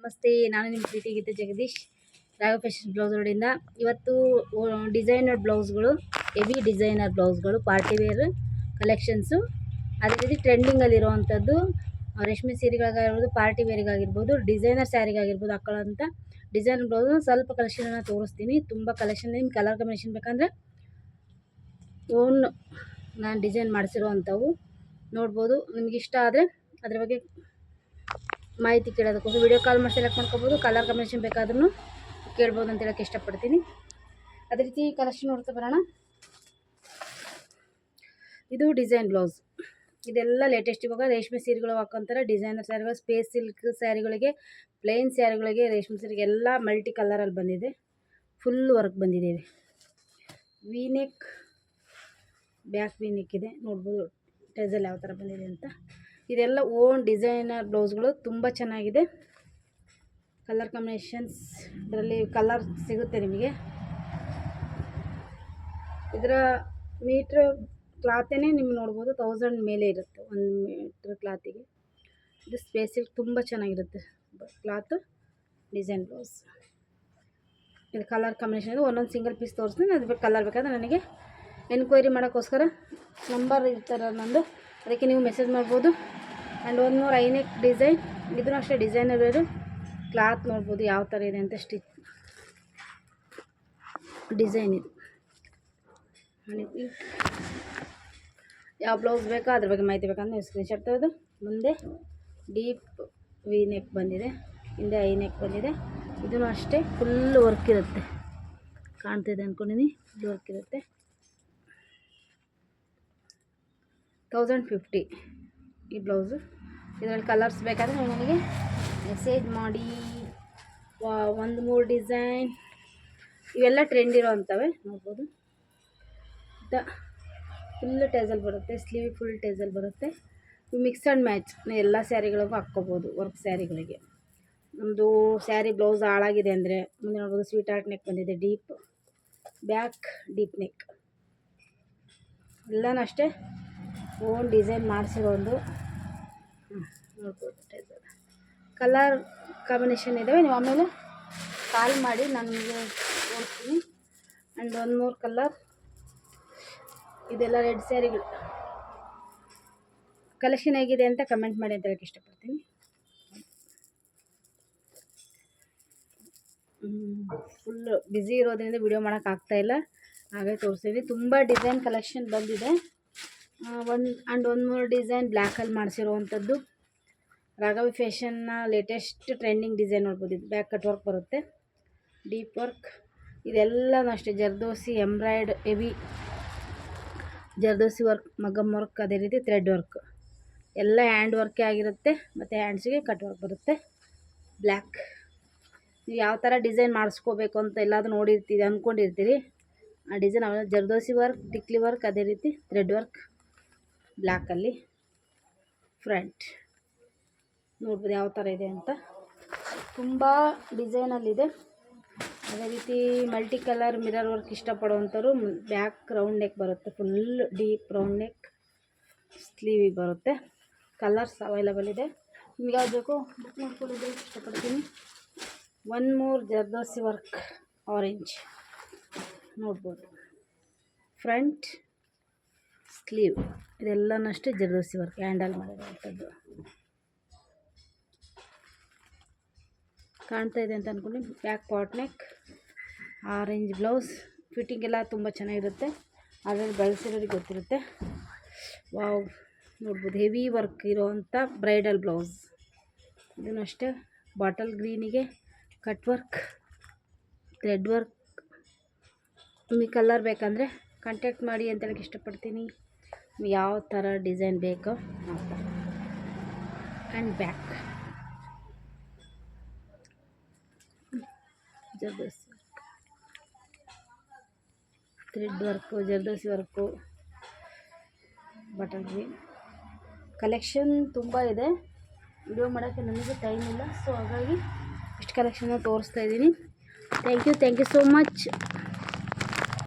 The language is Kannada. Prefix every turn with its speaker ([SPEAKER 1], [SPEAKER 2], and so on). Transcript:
[SPEAKER 1] ನಮಸ್ತೆ, ನಾನು ನಿಮ್ಮ ಪ್ರೀತಿ ಗೀತೆ ಜಗದೀಶ್, ರಾಘವ್ ಫ್ಯಾಷನ್ ಬ್ಲೌಸ್ ರೋಡಿಂದ. ಇವತ್ತು ಡಿಸೈನರ್ ಬ್ಲೌಸ್ಗಳು, ಹೆವಿ ಡಿಸೈನರ್ ಬ್ಲೌಸ್ಗಳು, ಪಾರ್ಟಿ ವೇರ್ ಕಲೆಕ್ಷನ್ಸು. ಅದೇ ರೀತಿ ಟ್ರೆಂಡಿಂಗಲ್ಲಿರುವಂಥದ್ದು ರೇಷ್ಮೆ ಸೀರೆಗಳಿಗಾಗಿರ್ಬೋದು, ಪಾರ್ಟಿ ವೇರಿಗಾಗಿರ್ಬೋದು, ಡಿಸೈನರ್ ಸ್ಯಾರಿಗಾಗಿರ್ಬೋದು ಹಾಕೊಳ್ಳೋಂಥ ಡಿಸೈನರ್ ಬ್ಲೌಸ್ ಸ್ವಲ್ಪ ಕಲೆಕ್ಷನನ್ನು ತೋರಿಸ್ತೀನಿ. ತುಂಬ ಕಲೆಕ್ಷನ್, ನಿಮ್ಮ ಕಲರ್ ಕಾಂಬಿನೇಷನ್ ಬೇಕಂದರೆ ಓನ್ ನಾನು ಡಿಸೈನ್ ಮಾಡಿಸಿರೋ ಅಂಥವು ನೋಡ್ಬೋದು. ನಿಮ್ಗೆ ಇಷ್ಟ ಆದರೆ ಅದ್ರ ಬಗ್ಗೆ ಮಾಹಿತಿ ಕೇಳೋದಕ್ಕೋಸ್ಕರ ವಿಡಿಯೋ ಕಾಲ್ ಮಾಡಿ ಸೆಲೆಕ್ಟ್ ಮಾಡ್ಕೋಬೋದು. ಕಲರ್ ಕಾಂಬಿನೇಷನ್ ಬೇಕಾದ್ರೂ ಕೇಳ್ಬೋದು ಅಂತ ಹೇಳೋಕ್ಕೆ ಇಷ್ಟಪಡ್ತೀನಿ. ಅದೇ ರೀತಿ ಕಲೆಕ್ಷನ್ ನೋಡ್ತಾ ಬರೋಣ. ಇದು ಡಿಸೈನ್ ಬ್ಲೌಸ್. ಇದೆಲ್ಲ ಲೇಟೆಸ್ಟ್ ಇವಾಗ ರೇಷ್ಮೆ ಸೀರೆಗಳು ಹಾಕೋಂತಾರೆ. ಡಿಸೈನರ್ ಸ್ಯಾರಿಗಳು, ಸ್ಪೇಸ್ ಸಿಲ್ಕ್ ಸ್ಯಾರಿಗಳಿಗೆ, ಪ್ಲೇನ್ ಸ್ಯಾರಿಗಳಿಗೆ, ರೇಷ್ಮೆ ಸೀರೆಗೆ ಎಲ್ಲ ಮಲ್ಟಿ ಕಲರಲ್ಲಿ ಬಂದಿದೆ. ಫುಲ್ ವರ್ಕ್ ಬಂದಿದೆ. V neck, back V neck ಇದೆ ನೋಡ್ಬೋದು. ಟೆಸಲ್ ಯಾವ ಥರ ಬಂದಿದೆ ಅಂತ. ಇದೆಲ್ಲ ಓನ್ ಡಿಸೈನರ್ ಬ್ಲೌಸ್ಗಳು, ತುಂಬ ಚೆನ್ನಾಗಿದೆ. ಕಲರ್ ಕಾಂಬಿನೇಷನ್ಸ್ ಇದರಲ್ಲಿ ಕಲರ್ ಸಿಗುತ್ತೆ ನಿಮಗೆ. ಇದರ ಮೀಟ್ರ್ ಕ್ಲಾತೇ ನಿಮ್ಗೆ ನೋಡ್ಬೋದು 1000 ಮೇಲೆ ಇರುತ್ತೆ 1 ಮೀಟ್ರ್ ಕ್ಲಾತಿಗೆ. ಇದು ಸ್ಪೇಸಿಗೆ ತುಂಬ ಚೆನ್ನಾಗಿರುತ್ತೆ ಕ್ಲಾತು. ಡಿಸೈನ್ ಬ್ಲೌಸ್ ಇದು ಕಲರ್ ಕಾಂಬಿನೇಷನ್ ಇದೆ. ಒಂದೊಂದು ಸಿಂಗಲ್ ಪೀಸ್ ತೋರಿಸ್ತೀನಿ. ಅದು ಕಲರ್ ಬೇಕಾದ್ರೆ ನನಗೆ ಎನ್ಕ್ವೈರಿ ಮಾಡೋಕ್ಕೋಸ್ಕರ ನಂಬರ್ ಇರ್ತಾರೆ ನಂದು, ಅದಕ್ಕೆ ನೀವು ಮೆಸೇಜ್ ಮಾಡ್ಬೋದು. ಆ್ಯಂಡ್ ಒಂದು ಮೂರು ಐನೆಕ್ ಡಿಸೈನ್, ಇದೂ ಅಷ್ಟೇ ಡಿಸೈನರ್ ವೇರು. ಕ್ಲಾತ್ ನೋಡ್ಬೋದು ಯಾವ ಥರ ಇದೆ ಅಂತ. ಸ್ಟಿಚ್ ಡಿಸೈನ್ ಇದು. ಯಾವ ಬ್ಲೌಸ್ ಬೇಕೋ ಅದ್ರ ಬಗ್ಗೆ ಮಾಹಿತಿ ಬೇಕಂದ್ರೆ ನೀವು ಸ್ಕ್ರೀನ್ಶಾಟ್ ತೆಗೆದು. ಮುಂದೆ ಡೀಪ್ ವಿ ನೆಕ್ ಬಂದಿದೆ, ಹಿಂದೆ ಐ ನೆಕ್ ಬಂದಿದೆ. ಇದೂ ಅಷ್ಟೇ ಫುಲ್ ವರ್ಕ್ ಇರುತ್ತೆ. ಕಾಣ್ತಿದೆ ಅಂದ್ಕೊಂಡಿನಿ. ಫುಲ್ ವರ್ಕ್ ಇರುತ್ತೆ. 1050 ಈ ಬ್ಲೌಸು. ಇದರಲ್ಲಿ ಕಲರ್ಸ್ ಬೇಕಾದರೆ ನೀವು ನನಗೆ ಮೆಸೇಜ್ ಮಾಡಿ. 1-3 ಡಿಸೈನ್ ಇವೆಲ್ಲ ಟ್ರೆಂಡ್ ಇರೋ ಅಂಥವೆ ನೋಡ್ಬೋದು. ಫುಲ್ ಟೇಸಲ್ ಬರುತ್ತೆ, ಸ್ಲೀವ್ ಫುಲ್ ಟೇಸಲ್ ಬರುತ್ತೆ. ಮಿಕ್ಸ್ ಆ್ಯಂಡ್ ಮ್ಯಾಚ್ ಎಲ್ಲ ಸ್ಯಾರಿಗಳಿಗೂ ಹಾಕ್ಕೋಬೋದು. ವರ್ಕ್ ಸ್ಯಾರಿಗಳಿಗೆ ನಮ್ಮದು ಸ್ಯಾರಿ ಬ್ಲೌಸ್ ಹಾಳಾಗಿದೆ ಅಂದರೆ ಮುಂದೆ ನೋಡ್ಬೋದು. ಸ್ವೀಟ್ ಆರ್ಟ್ ನೆಕ್ ಬಂದಿದೆ, ಡೀಪ್ ಬ್ಯಾಕ್, ಡೀಪ್ ನೆಕ್ ಎಲ್ಲನೂ ಅಷ್ಟೇ ಓನ್ ಡಿಸೈನ್ ಮಾಡಿಸಿರೋ ಒಂದು ನೋಡ್ಬೋದು. ಟೇಸಲ್ ಕಲರ್ ಕಾಂಬಿನೇಷನ್ ಇದ್ದಾವೆ. ನೀವು ಆಮೇಲೆ ಕಾಲ್ ಮಾಡಿ ನಾನು ನಿಮಗೆ ತೋರಿಸ್ತೀನಿ. ಆ್ಯಂಡ್ 1 ಕಲರ್ ಇದೆಲ್ಲ ರೆಡ್ ಸ್ಯಾರಿಗಳು. ಕಲೆಕ್ಷನ್ ಹೇಗಿದೆ ಅಂತ ಕಮೆಂಟ್ ಮಾಡಿ ಅಂತ ಹೇಳಕ್ಕೆ ಇಷ್ಟಪಡ್ತೀನಿ. ಫುಲ್ ಬ್ಯುಸಿ ಇರೋದ್ರಿಂದ ವಿಡಿಯೋ ಮಾಡೋಕ್ಕಾಗ್ತಾಯಿಲ್ಲ, ಹಾಗೆ ತೋರಿಸ್ತೀವಿ. ತುಂಬ ಡಿಸೈನ್ ಕಲೆಕ್ಷನ್ ಬಂದಿದೆ. 1 ಡಿಸೈನ್ ಬ್ಲ್ಯಾಕಲ್ಲಿ ಮಾಡಿಸಿರುವಂಥದ್ದು ರಾಘವ್ ಫ್ಯಾಷನ್ನ ಲೇಟೆಸ್ಟ್ ಟ್ರೆಂಡಿಂಗ್ ಡಿಸೈನ್ ನೋಡ್ಬೋದು. ಇದು ಬ್ಯಾಕ್ ಕಟ್ ವರ್ಕ್ ಬರುತ್ತೆ, ಡೀಪ್ ವರ್ಕ್. ಇದೆಲ್ಲನೂ ಅಷ್ಟೇ ಜರ್ದೋಸಿ, ಎಂಬ್ರಾಯ್ಡ್, heavy zardozi work, maggam work, ಅದೇ ರೀತಿ ಥ್ರೆಡ್ ವರ್ಕ್ ಎಲ್ಲ ಹ್ಯಾಂಡ್ ವರ್ಕೇ ಆಗಿರುತ್ತೆ. ಮತ್ತು ಹ್ಯಾಂಡ್ಸಿಗೆ ಕಟ್ ವರ್ಕ್ ಬರುತ್ತೆ. ಬ್ಲ್ಯಾಕ್ ನೀವು ಯಾವ ಥರ ಡಿಸೈನ್ ಮಾಡಿಸ್ಕೋಬೇಕು ಅಂತ ಎಲ್ಲಾದರೂ ನೋಡಿರ್ತೀರಿ, ಅಂದ್ಕೊಂಡಿರ್ತೀರಿ. ಆ ಡಿಸೈನ್ ಅವೆಲ್ಲ ಜರ್ದೋಸಿ ವರ್ಕ್, ಟಿಕ್ಲಿ ವರ್ಕ್, ಅದೇ ರೀತಿ ಥ್ರೆಡ್ ವರ್ಕ್ ಬ್ಲ್ಯಾಕಲ್ಲಿ. ಫ್ರಂಟ್ ನೋಡ್ಬೋದು ಯಾವ ಥರ ಇದೆ ಅಂತ. ತುಂಬ ಡಿಸೈನಲ್ಲಿದೆ. ಅದೇ ರೀತಿ ಮಲ್ಟಿ ಕಲರ್ ಮಿರರ್ ವರ್ಕ್ ಇಷ್ಟಪಡುವಂಥವ್ರು ಬ್ಯಾಕ್ ರೌಂಡ್ ನೆಕ್ ಬರುತ್ತೆ, ಫುಲ್ ಡೀಪ್ ರೌಂಡ್ ನೆಕ್, ಸ್ಲೀವಿಗೆ ಬರುತ್ತೆ. ಕಲರ್ಸ್ ಅವೈಲಬಲ್ ಇದೆ. ನಿಮ್ಗೆ ಯಾವ್ದು ಬೇಕು ಬುಕ್ ಮಾಡ್ಕೊಳ್ಳೋದು ಇಷ್ಟಪಡ್ತೀನಿ. 1 ಜರ್ದೋಸಿ ವರ್ಕ್ ಆರೆಂಜ್ ನೋಡ್ಬೋದು. ಫ್ರಂಟ್, ಸ್ಲೀವ್ ಇದೆಲ್ಲನೂ ಅಷ್ಟೇ ಜರ್ದೋಸಿ ವರ್ಕ್ ಹ್ಯಾಂಡಲ್ ಮಾಡಿರುವಂಥದ್ದು. ಕಾಣ್ತಾ ಇದೆ ಅಂತ ಅಂದ್ಕೊಂಡು. Back pot neck, orange blouse. Fitting ಎಲ್ಲ ತುಂಬ ಚೆನ್ನಾಗಿರುತ್ತೆ. ಅದರಲ್ಲಿ ಬಳಸಿರೋರಿಗೆ ಗೊತ್ತಿರುತ್ತೆ. ವಾವ್ ನೋಡ್ಬೋದು. ಹೆವಿ ವರ್ಕ್ ಇರೋವಂಥ ಬ್ರೈಡಲ್ ಬ್ಲೌಸ್. ಇದೂ ಅಷ್ಟೇ ಬಾಟಲ್ ಗ್ರೀನಿಗೆ ಕಟ್ ವರ್ಕ್, ಥ್ರೆಡ್ ವರ್ಕ್. ನಿಮಗೆ ಕಲರ್ ಬೇಕಂದರೆ ಕಾಂಟ್ಯಾಕ್ಟ್ ಮಾಡಿ ಅಂತ ಹೇಳಕ್ಕೆ ಇಷ್ಟಪಡ್ತೀನಿ. ಯಾವ ಥರ ಡಿಸೈನ್ ಬೇಕೋ ಆ ಥರ. And back zardozi thread work, zardozi work, button green. Collection ತುಂಬ ಇದೆ. ವಿಡಿಯೋ ಮಾಡೋಕ್ಕೆ ನನಗೆ ಟೈಮ್ ಇಲ್ಲ, ಸೊ ಹಾಗಾಗಿ ಇಷ್ಟು ಕಲೆಕ್ಷನ್ನ ತೋರಿಸ್ತಾ ಇದ್ದೀನಿ. Thank you so much.